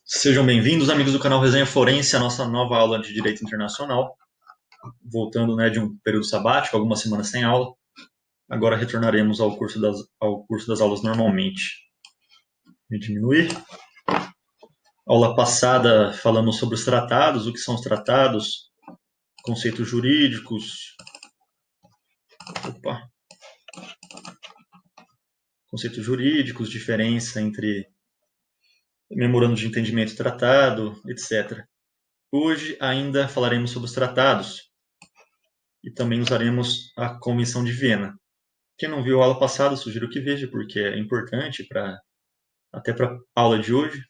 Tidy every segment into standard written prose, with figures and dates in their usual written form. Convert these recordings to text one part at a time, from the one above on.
Sejam bem-vindos, amigos do canal Resenha Forense, a nossa nova aula de Direito Internacional. Voltando de um período sabático, algumas semanas sem aula. Agora retornaremos ao curso das aulas normalmente. Vou diminuir. Aula passada falamos sobre os tratados, o que são os tratados, conceitos jurídicos. Conceitos jurídicos, diferença entre memorando de entendimento e tratado, etc. Hoje ainda falaremos sobre os tratados e também usaremos a Convenção de Viena. Quem não viu a aula passada, sugiro que veja, porque é importante até para a aula de hoje.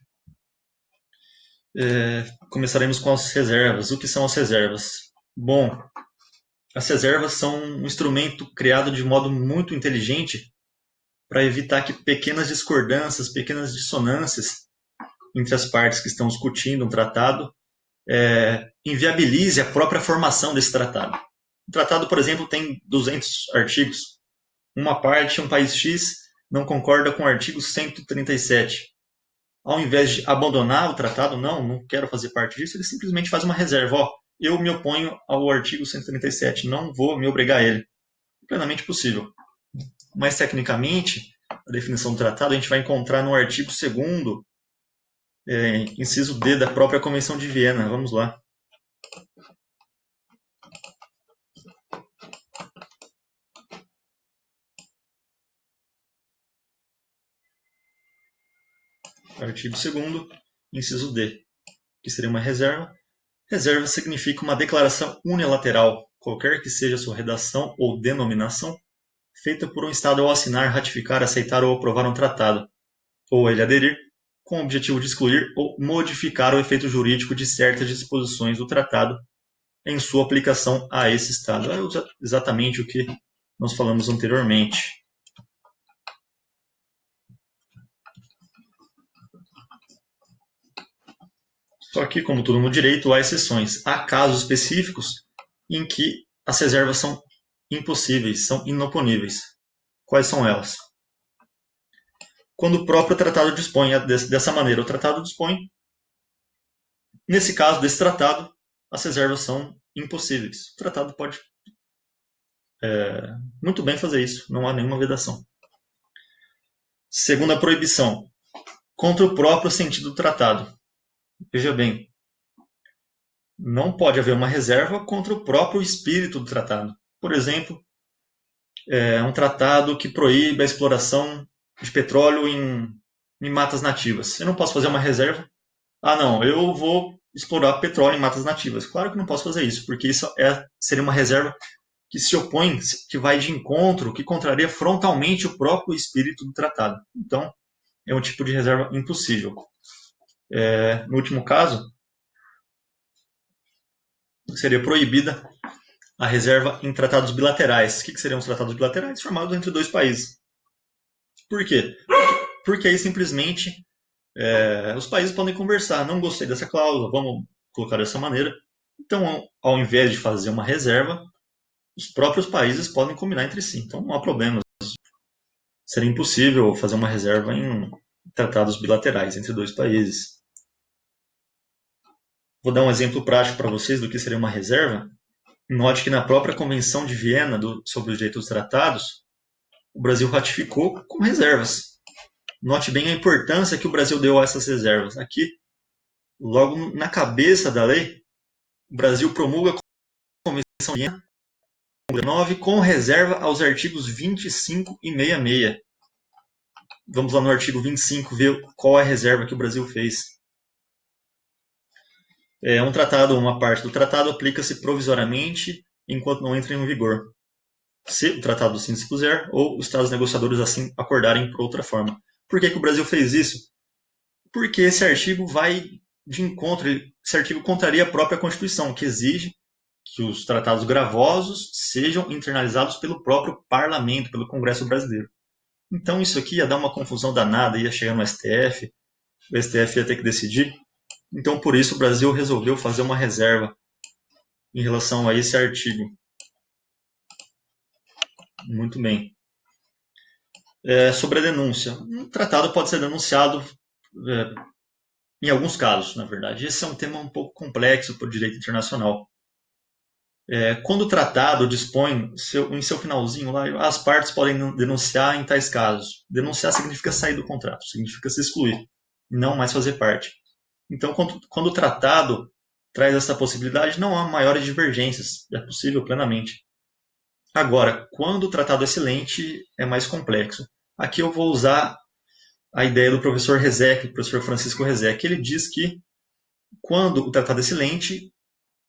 Começaremos com as reservas. O que são as reservas? Bom, as reservas são um instrumento criado de modo muito inteligente para evitar que pequenas discordâncias, pequenas dissonâncias entre as partes que estão discutindo um tratado inviabilize a própria formação desse tratado. O tratado, por exemplo, tem 200 artigos. Uma parte, um país X, não concorda com o artigo 137. Ao invés de abandonar o tratado, não quero fazer parte disso, ele simplesmente faz uma reserva. Eu me oponho ao artigo 137, não vou me obrigar a ele. Plenamente possível. Mas, tecnicamente, a definição do tratado a gente vai encontrar no artigo 2º, inciso D da própria Convenção de Viena. Vamos lá. Artigo 2º, inciso D, que seria uma reserva. Reserva significa uma declaração unilateral, qualquer que seja sua redação ou denominação, feita por um Estado ao assinar, ratificar, aceitar ou aprovar um tratado, ou ele aderir, com o objetivo de excluir ou modificar o efeito jurídico de certas disposições do tratado em sua aplicação a esse Estado. É exatamente o que nós falamos anteriormente. Só que, como tudo no direito, há exceções. Há casos específicos em que as reservas são impossíveis, são inoponíveis. Quais são elas? Quando o próprio tratado dispõe dessa maneira, o tratado dispõe, nesse caso desse tratado, as reservas são impossíveis. O tratado pode muito bem fazer isso, não há nenhuma vedação. Segunda proibição, contra o próprio sentido do tratado. Veja bem, não pode haver uma reserva contra o próprio espírito do tratado. Por exemplo, um tratado que proíbe a exploração de petróleo em matas nativas. Eu não posso fazer uma reserva. Não, eu vou explorar petróleo em matas nativas. Claro que não posso fazer isso, porque isso seria uma reserva que se opõe, que vai de encontro, que contraria frontalmente o próprio espírito do tratado. Então, é um tipo de reserva impossível. No último caso, seria proibida a reserva em tratados bilaterais. O que seriam os tratados bilaterais? Formados entre dois países. Por quê? Porque aí simplesmente os países podem conversar. Não gostei dessa cláusula, vamos colocar dessa maneira. Então, ao invés de fazer uma reserva, os próprios países podem combinar entre si. Então, não há problema. Seria impossível fazer uma reserva em tratados bilaterais entre dois países. Vou dar um exemplo prático para vocês do que seria uma reserva. Note que na própria Convenção de Viena sobre os direitos dos tratados, o Brasil ratificou com reservas. Note bem a importância que o Brasil deu a essas reservas. Aqui, logo na cabeça da lei, o Brasil promulga a Convenção de Viena 9 com reserva aos artigos 25 e 66. Vamos lá no artigo 25 ver qual é a reserva que o Brasil fez. Um tratado, uma parte do tratado aplica-se provisoriamente enquanto não entra em vigor, se o tratado assim dispuser ou os estados negociadores assim acordarem por outra forma. Por que o Brasil fez isso? Porque esse artigo vai de encontro, esse artigo contraria a própria Constituição, que exige que os tratados gravosos sejam internalizados pelo próprio parlamento, pelo Congresso brasileiro. Então isso aqui ia dar uma confusão danada, ia chegar no STF, o STF ia ter que decidir. Então por isso o Brasil resolveu fazer uma reserva em relação a esse artigo. Muito bem. Sobre a denúncia. Um tratado pode ser denunciado Em alguns casos, na verdade. Esse é um tema um pouco complexo para o direito internacional. Quando o tratado dispõe, em seu finalzinho lá, as partes podem denunciar em tais casos. Denunciar significa sair do contrato, significa se excluir, não mais fazer parte. Então, quando o tratado traz essa possibilidade, não há maiores divergências, é possível plenamente. Agora, quando o tratado é silente, é mais complexo. Aqui eu vou usar a ideia do professor Rezec, professor Francisco Rezec. Ele diz que quando o tratado é silente,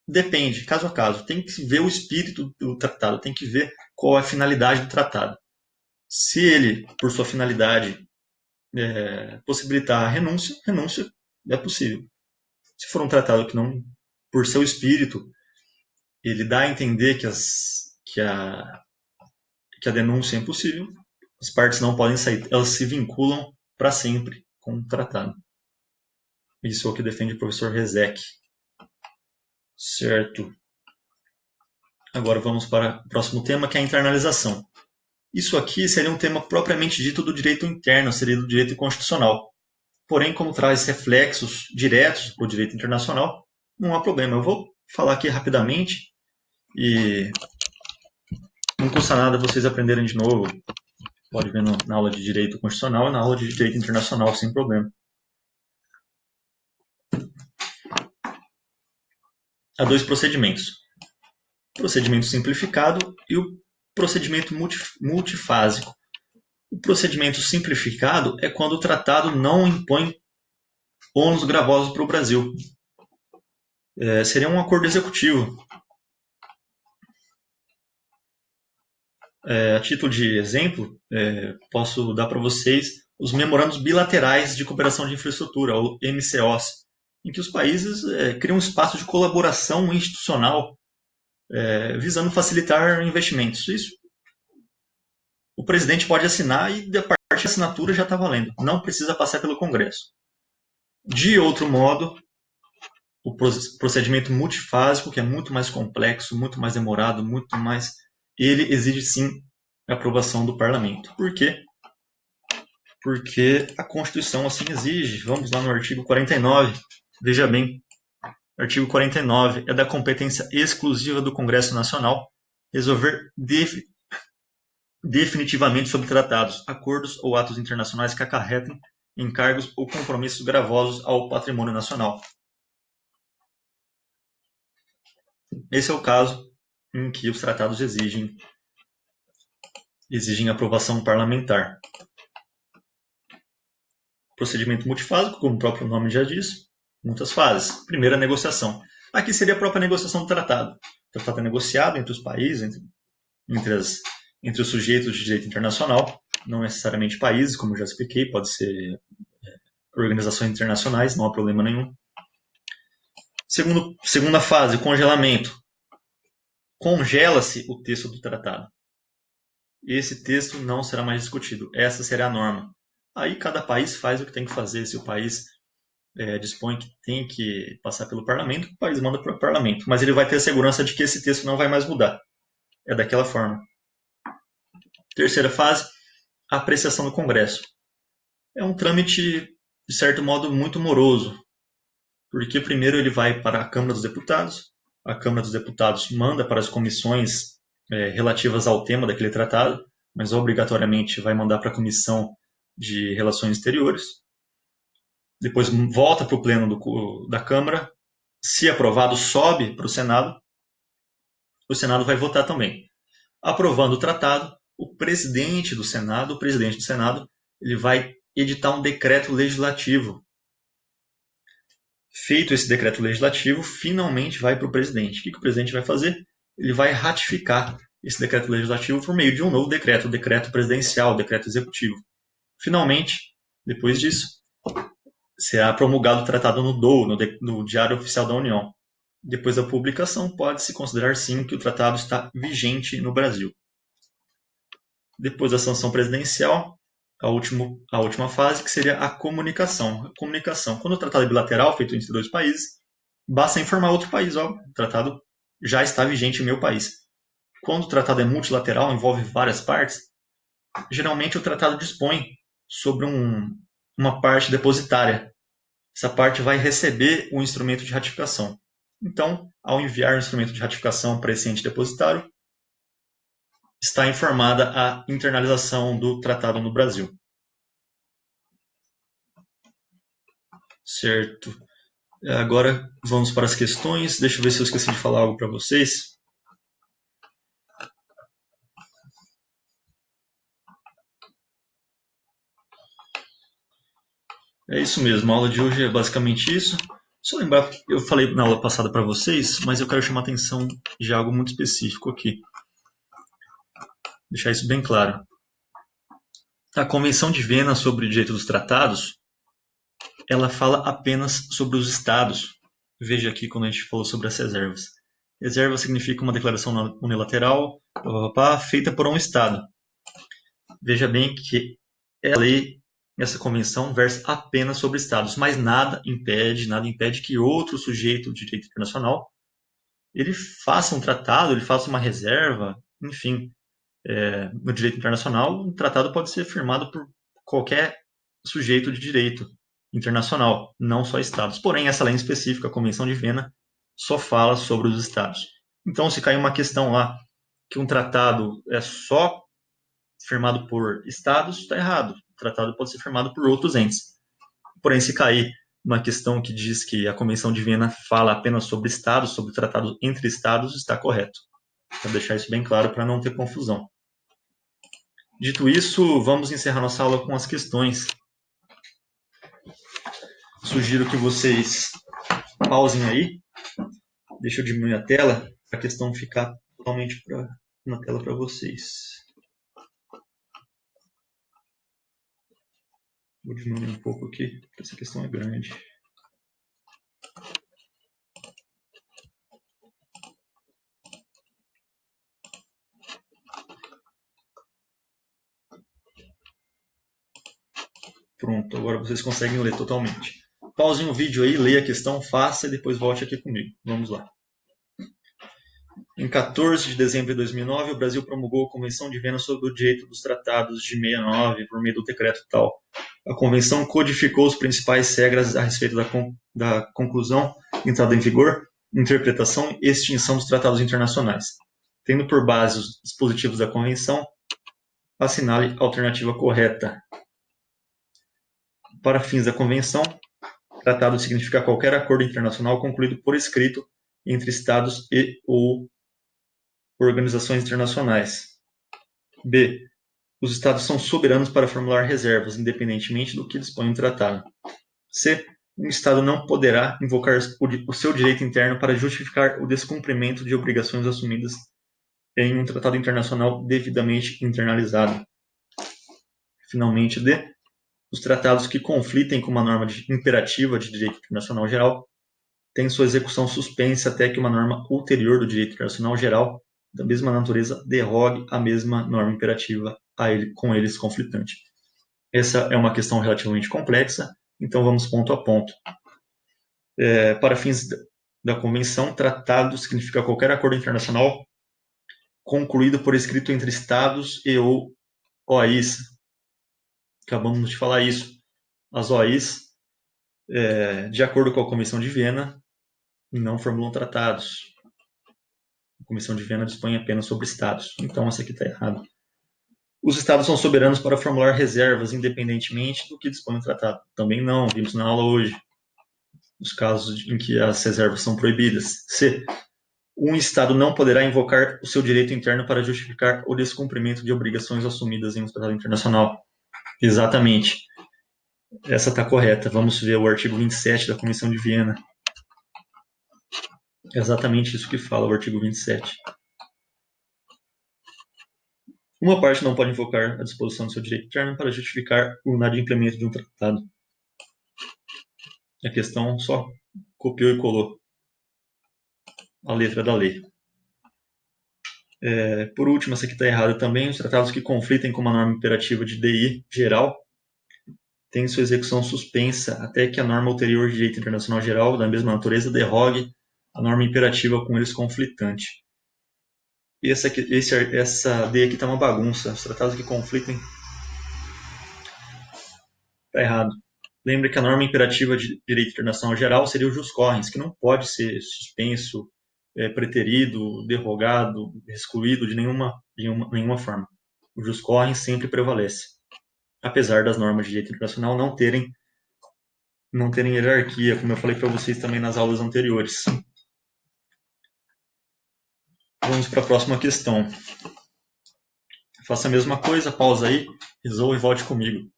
depende, caso a caso. Tem que ver o espírito do tratado, tem que ver qual é a finalidade do tratado. Se ele, por sua finalidade, possibilitar a renúncia, renúncia é possível. Se for um tratado que não, por seu espírito, ele dá a entender que a denúncia é impossível, as partes não podem sair, elas se vinculam para sempre com o tratado. Isso é o que defende o professor Rezec. Certo. Agora vamos para o próximo tema, que é a internalização. Isso aqui seria um tema propriamente dito do direito interno, seria do direito constitucional. Porém, como traz reflexos diretos para o direito internacional, não há problema. Eu vou falar aqui rapidamente e não custa nada vocês aprenderem de novo. Pode ver na aula de direito constitucional e na aula de direito internacional, sem problema. Há dois procedimentos: o procedimento simplificado e o procedimento multifásico. O procedimento simplificado é quando o tratado não impõe ônus gravosos para o Brasil. Seria um acordo executivo. A título de exemplo, posso dar para vocês os memorandos bilaterais de cooperação de infraestrutura, ou MCOs, em que os países criam um espaço de colaboração institucional visando facilitar investimentos. Isso o presidente pode assinar e da parte da assinatura já está valendo. Não precisa passar pelo Congresso. De outro modo, o procedimento multifásico, que é muito mais complexo, muito mais demorado, muito mais... ele exige sim a aprovação do parlamento. Por quê? Porque a Constituição assim exige. Vamos lá no artigo 49. Veja bem, artigo 49 é da competência exclusiva do Congresso Nacional resolver definitivamente sobre tratados, acordos ou atos internacionais que acarretem encargos ou compromissos gravosos ao patrimônio nacional. Esse é o caso em que os tratados exigem aprovação parlamentar. Procedimento multifásico, como o próprio nome já diz, muitas fases. Primeira, negociação. Aqui seria a própria negociação do tratado. O tratado é negociado entre os países, entre os sujeitos de direito internacional, não necessariamente países, como eu já expliquei, pode ser organizações internacionais, não há problema nenhum. Segunda fase, congelamento. Congela-se o texto do tratado. Esse texto não será mais discutido. Essa será a norma. Aí cada país faz o que tem que fazer. Se o país dispõe que tem que passar pelo parlamento, o país manda para o parlamento. Mas ele vai ter a segurança de que esse texto não vai mais mudar. É daquela forma. Terceira fase, a apreciação do Congresso. É um trâmite, de certo modo, muito moroso. Porque primeiro ele vai para a Câmara dos Deputados. A Câmara dos Deputados manda para as comissões relativas ao tema daquele tratado, mas obrigatoriamente vai mandar para a Comissão de Relações Exteriores. Depois volta para o pleno da Câmara. Se aprovado, sobe para o Senado. O Senado vai votar também. Aprovando o tratado, o presidente do Senado, ele vai editar um decreto legislativo. Feito esse decreto legislativo, finalmente vai para o presidente. O que o presidente vai fazer? Ele vai ratificar esse decreto legislativo por meio de um novo decreto, o decreto presidencial, o decreto executivo. Finalmente, depois disso, será promulgado o tratado no DOU, no Diário Oficial da União. Depois da publicação, pode-se considerar sim que o tratado está vigente no Brasil. Depois da sanção presidencial, a última fase, que seria a comunicação. Quando o tratado é bilateral, feito entre dois países, basta informar outro país, o tratado já está vigente em meu país. Quando o tratado é multilateral, envolve várias partes, geralmente o tratado dispõe sobre uma parte depositária. essa parte vai receber o instrumento de ratificação. Então, ao enviar o instrumento de ratificação para esse ente depositário, está informada a internalização do tratado no Brasil. Certo. Agora vamos para as questões. Deixa eu ver se eu esqueci de falar algo para vocês. É isso mesmo, a aula de hoje é basicamente isso. Só lembrar que eu falei na aula passada para vocês, mas eu quero chamar a atenção de algo muito específico aqui. Deixar isso bem claro. A Convenção de Viena sobre o Direito dos Tratados, ela fala apenas sobre os estados. Veja aqui quando a gente falou sobre as reservas. Reserva significa uma declaração unilateral, feita por um estado. Veja bem que a lei, essa convenção, versa apenas sobre estados, mas nada impede que outro sujeito de direito internacional ele faça um tratado, ele faça uma reserva, enfim. No direito internacional, um tratado pode ser firmado por qualquer sujeito de direito internacional, não só estados. Porém, essa lei específica, a Convenção de Viena, só fala sobre os estados. Então, se cair uma questão lá que um tratado é só firmado por estados, está errado. O tratado pode ser firmado por outros entes. Porém, se cair uma questão que diz que a Convenção de Viena fala apenas sobre estados, sobre tratado entre estados, está correto. Para deixar isso bem claro, para não ter confusão. Dito isso, vamos encerrar nossa aula com as questões. Sugiro que vocês pausem aí. Deixa eu diminuir a tela para a questão ficar totalmente na tela para vocês. Vou diminuir um pouco aqui, porque essa questão é grande. Pronto, agora vocês conseguem ler totalmente. Pausem o vídeo aí, leia a questão, faça e depois volte aqui comigo. Vamos lá. Em 14 de dezembro de 2009, o Brasil promulgou a Convenção de Viena sobre o Direito dos Tratados de 69, por meio do decreto tal. A Convenção codificou as principais regras a respeito da conclusão, entrada em vigor, interpretação e extinção dos tratados internacionais. Tendo por base os dispositivos da Convenção, assinale a alternativa correta. Para fins da Convenção, tratado significa qualquer acordo internacional concluído por escrito entre Estados e ou organizações internacionais. B. Os Estados são soberanos para formular reservas, independentemente do que dispõe o tratado. C. Um Estado não poderá invocar o seu direito interno para justificar o descumprimento de obrigações assumidas em um tratado internacional devidamente internalizado. Finalmente, D. Os tratados que conflitem com uma norma imperativa de direito internacional geral têm sua execução suspensa até que uma norma ulterior do direito internacional geral da mesma natureza derrogue a mesma norma imperativa com eles conflitante. Essa é uma questão relativamente complexa, então vamos ponto a ponto. Para fins da Convenção, tratado significa qualquer acordo internacional concluído por escrito entre Estados e ou OAIs. Acabamos de falar isso. As OAIs, de acordo com a Convenção de Viena, não formulam tratados. A Convenção de Viena dispõe apenas sobre Estados. Então, essa aqui está errada. Os Estados são soberanos para formular reservas, independentemente do que dispõe o tratado. Também não, vimos na aula hoje. Os casos em que as reservas são proibidas. C. Um Estado não poderá invocar o seu direito interno para justificar o descumprimento de obrigações assumidas em um tratado internacional. Exatamente. Essa está correta. Vamos ver o artigo 27 da Convenção de Viena. É exatamente isso que fala o artigo 27. Uma parte não pode invocar a disposição do seu direito interno para justificar o inadimplemento de um tratado. A questão só copiou e colou a letra da lei. Por último, essa aqui está errada também. Os tratados que conflitem com uma norma imperativa de DI geral têm sua execução suspensa até que a norma ulterior de direito internacional geral, da mesma natureza, derrogue a norma imperativa com eles conflitante. E essa D aqui está uma bagunça. Os tratados que conflitem está errado. Lembre que a norma imperativa de direito internacional geral seria o jus cogens, que não pode ser suspenso, preterido, derrogado, excluído de nenhuma forma. O jus cogens sempre prevalece, apesar das normas de direito internacional não terem hierarquia, como eu falei para vocês também nas aulas anteriores. Vamos para a próxima questão. Faça a mesma coisa, pausa aí, resolva e volte comigo.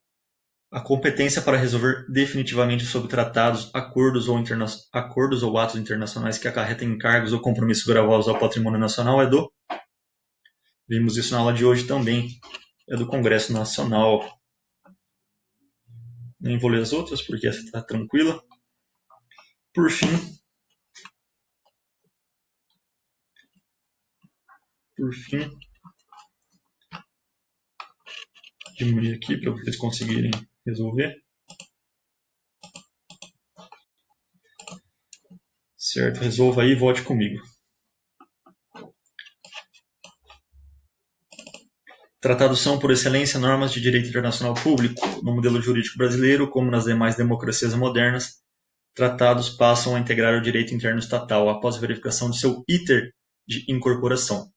A competência para resolver definitivamente sobre tratados, acordos ou atos internacionais que acarretem encargos ou compromissos gravosos ao patrimônio nacional é do... Vimos isso na aula de hoje também. É do Congresso Nacional. Nem vou ler as outras, porque essa está tranquila. Por fim, diminuir aqui para vocês conseguirem resolver. Certo, resolva aí e volte comigo. Tratados são, por excelência, normas de direito internacional público. No modelo jurídico brasileiro, como nas demais democracias modernas, tratados passam a integrar o direito interno estatal após a verificação de seu iter de incorporação.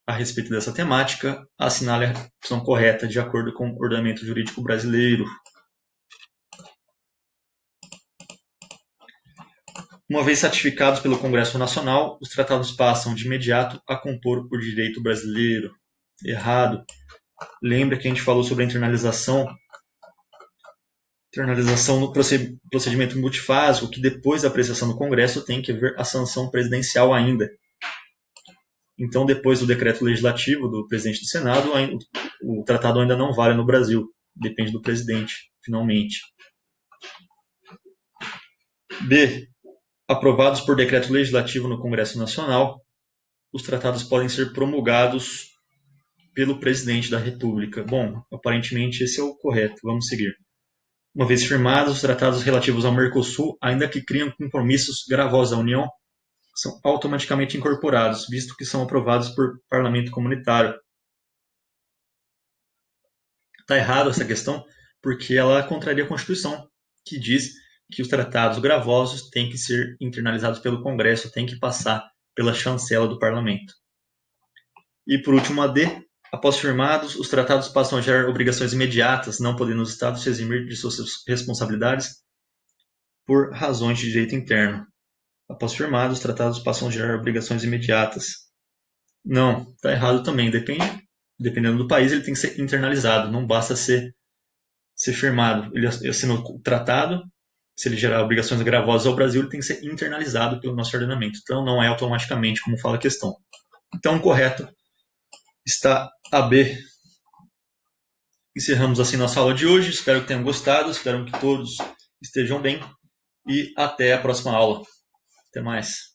A respeito dessa temática, assinale a opção correta de acordo com o ordenamento jurídico brasileiro. Uma vez ratificados pelo Congresso Nacional, os tratados passam de imediato a compor o direito brasileiro. Errado. Lembra que a gente falou sobre a internalização no procedimento multifásico, que depois da apreciação do Congresso tem que haver a sanção presidencial ainda. Então, depois do decreto legislativo do presidente do Senado, o tratado ainda não vale no Brasil. Depende do presidente, finalmente. B. Aprovados por decreto legislativo no Congresso Nacional, os tratados podem ser promulgados pelo presidente da República. Bom, aparentemente esse é o correto. Vamos seguir. Uma vez firmados, os tratados relativos ao Mercosul, ainda que criam compromissos gravosos à União, são automaticamente incorporados, visto que são aprovados por parlamento comunitário. Está errado essa questão, porque ela contraria a Constituição, que diz que os tratados gravosos têm que ser internalizados pelo Congresso, têm que passar pela chancela do parlamento. E por último, a D. Após firmados, os tratados passam a gerar obrigações imediatas, não podendo os Estados se eximir de suas responsabilidades por razões de direito interno. Após firmados, os tratados passam a gerar obrigações imediatas. Não, está errado também. Dependendo do país, ele tem que ser internalizado. Não basta ser firmado. Ele assinou o tratado. Se ele gerar obrigações gravosas ao Brasil, ele tem que ser internalizado pelo nosso ordenamento. Então, não é automaticamente, como fala a questão. Então, correto está a B. Encerramos assim nossa aula de hoje. Espero que tenham gostado. Espero que todos estejam bem. E até a próxima aula. Até mais.